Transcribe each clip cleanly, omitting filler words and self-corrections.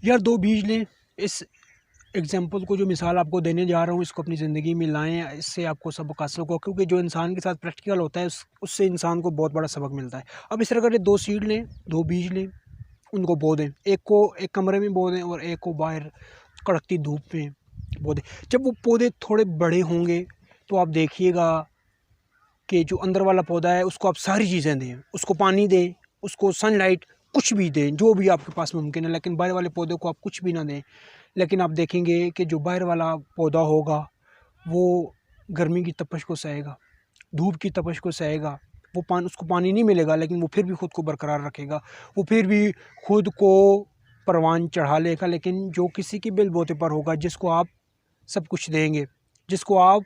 यार दो बीज लें। इस एग्जाम्पल को, जो मिसाल आपको देने जा रहा हूँ, इसको अपनी ज़िंदगी में लाएं, इससे आपको सबक हासिल होगा, क्योंकि जो इंसान के साथ प्रैक्टिकल होता है उससे इंसान को बहुत बड़ा सबक मिलता है। अब इस तरह के दो सीड लें, दो बीज लें, उनको बो दें। एक को एक कमरे में बो दें और एक को बाहर कड़कती धूप में बो दें। जब वो पौधे थोड़े बड़े होंगे तो आप देखिएगा कि जो अंदर वाला पौधा है उसको आप सारी चीज़ें दें, उसको पानी दें, उसको सनलाइट, कुछ भी दें जो भी आपके पास मुमकिन है। लेकिन बाहर वाले पौधे को आप कुछ भी ना दें। लेकिन आप देखेंगे कि जो बाहर वाला पौधा होगा वो गर्मी की तपश को सहेगा, धूप की तपश को सहेगा। वो उसको पानी नहीं मिलेगा लेकिन वो फिर भी ख़ुद को बरकरार रखेगा, वो फिर भी खुद को परवान चढ़ा लेगा। लेकिन जो किसी की बिल बोते पर होगा, जिसको आप सब कुछ देंगे, जिसको आप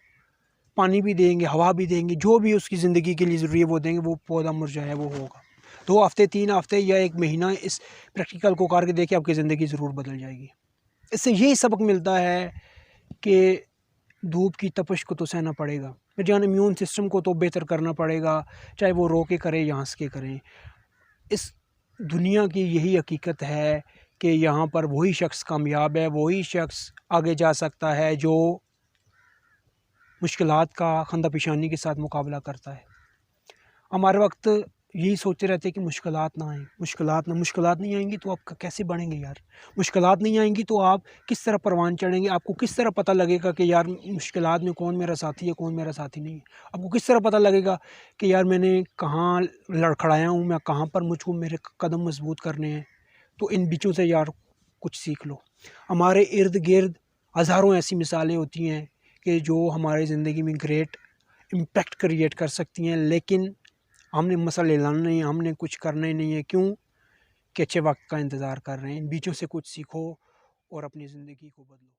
पानी भी देंगे, हवा भी देंगे, जो भी उसकी ज़िंदगी के लिए ज़रूरी है वो देंगे, वो पौधा मुरझाया वो होगा। 2 हफ़्ते 3 हफ़्ते या 1 महीना इस प्रैक्टिकल को करके देखिए, आपकी ज़िंदगी ज़रूर बदल जाएगी। इससे यही सबक मिलता है कि धूप की तपश को तो सहना पड़ेगा, जान इम्यून सिस्टम को तो बेहतर करना पड़ेगा, चाहे वो रो के करें या हंस के करें। इस दुनिया की यही हकीकत है कि यहाँ पर वही शख्स कामयाब है, वही शख्स आगे जा सकता है जो मुश्किलात का खंदा पेशानी के साथ मुकाबला करता है। हमारे वक्त यही सोचते रहते हैं कि मुश्किलात ना आएँ, मुश्किलात नहीं आएंगी तो आप कैसे बढ़ेंगे यार। मुश्किलात नहीं आएंगी तो आप किस तरह परवान चढ़ेंगे, आपको किस तरह पता लगेगा कि यार मुश्किलात में कौन मेरा साथी है, कौन मेरा साथी नहीं है। आपको किस तरह पता लगेगा कि यार मैंने कहाँ लड़खड़ाया हूँ, मैं कहाँ पर मुझको मेरे कदम मजबूत करने हैं। तो इन बीचों से यार कुछ सीख लो। हमारे इर्द गिर्द हज़ारों ऐसी मिसालें होती हैं कि जो हमारी ज़िंदगी में ग्रेट इम्पैक्ट क्रिएट कर सकती हैं, लेकिन हमने मसले लाना नहीं है, हमने कुछ करना ही नहीं है। क्यों कि अच्छे वक्त का इंतज़ार कर रहे हैं। इन बीचों से कुछ सीखो और अपनी ज़िंदगी को बदलो।